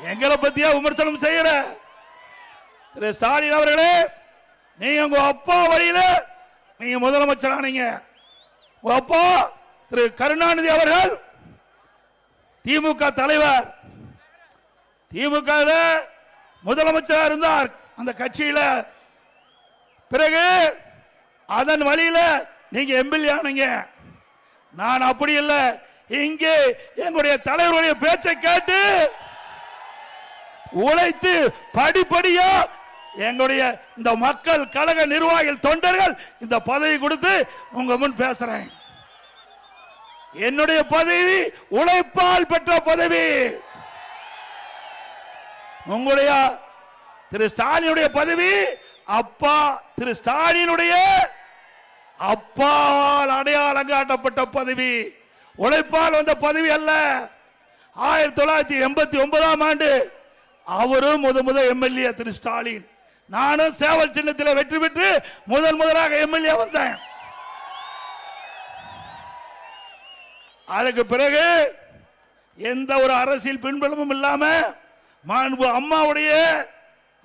எங்களை பத்தியா விமர்சனம் செய்யற திரு ஸ்டாலின் அவர்களே, நீங்க உங்க அப்பா வழியில நீங்க முதலமைச்சர் ஆனீங்க. உங்க அப்பா திரு கருணாநிதி அவர்கள் திமுக தலைவர், திமுக முதலமைச்சராக இருந்தார் அந்த கட்சியில. பிறகு அதன் வழியில நீங்க எம்எல்ஏ ஆனீங்க. நான் அப்படி இல்லை, இங்கே எங்களுடைய தலைவருடைய பேச்சை கேட்டு உழைத்து படிப்படியா எங்களுடைய இந்த மக்கள் கழக நிர்வாகிகள் தொண்டர்கள் இந்த பதவி கொடுத்து உங்க முன் பேசுறேன். என்னுடைய பதவி உழைப்பால் பெற்ற பதவி. உங்களுடைய திரு ஸ்டாலினுடைய பதவி அப்பா திரு ஸ்டாலினுடைய அப்பாவால் அடையாளம் காட்டப்பட்ட பதவி, உழைப்பால் வந்த பதவி அல்ல. 1989ஆம் ஆண்டு அவரும் முதல் எம்எல்ஏ திரு ஸ்டாலின், நானும் சேவல் சின்னத்தில் வெற்றி பெற்று முதலாக எம்எல்ஏ வந்தேன். அதுக்கு பிறகு எந்த ஒரு அரசியல் பின்புலமும் இல்லாம மாண்பு அம்மாவுடைய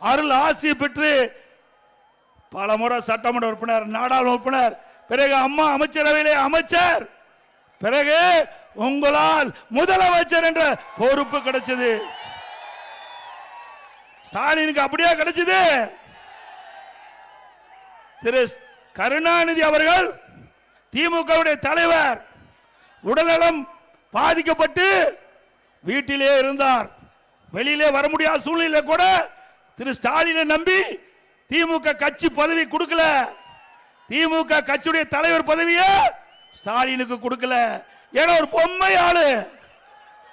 அருள் ஆசி பெற்று பல முறை சட்டமன்ற உறுப்பினர், நாடாளுமன்ற உறுப்பினர், பிறகு அம்மா அமைச்சரவையிலே அமைச்சர், பிறகு உங்களால் முதலமைச்சர் என்ற பொறுப்பு கிடைச்சது. ஸ்டாலினுக்கு அப்படியே கிடைச்சது. திரு கருணாநிதி அவர்கள் திமுக தலைவர், உடல்நலம் பாதிக்கப்பட்டு வீட்டிலே இருந்தார். வெளியிலே வர முடியாத சூழ்நிலை கூட திரு ஸ்டாலினை நம்பி திமுக கட்சி பதவி கொடுக்கல. திமுக கட்சியுடைய தலைவர் பதவியை ஸ்டாலினுக்கு கொடுக்கல. ஏன்னா ஒரு பொம்மை ஆளு,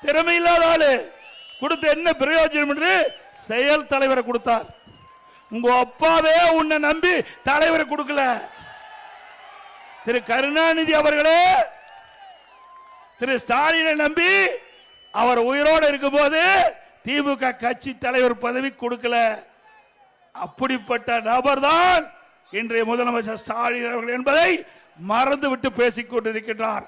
திறமை இல்லாத ஆளு, கொடுத்து என்ன பிரயோஜனம் என்று செயல் தலைவரை கொடுத்தார். உங்க அப்பாவே உன்னை நம்பி தலைவரை கொடுக்கல. திரு கருணாநிதி அவர்களே திரு ஸ்டாலினை நம்பி அவர் உயிரோடு இருக்கும் போது திமுக கட்சி தலைவர் பதவி கொடுக்கல. அப்படிப்பட்ட நபர் தான் இன்றைய முதலமைச்சர் ஸ்டாலின் அவர்கள் என்பதை மறந்துவிட்டு பேசிக் கொண்டிருக்கின்றார்.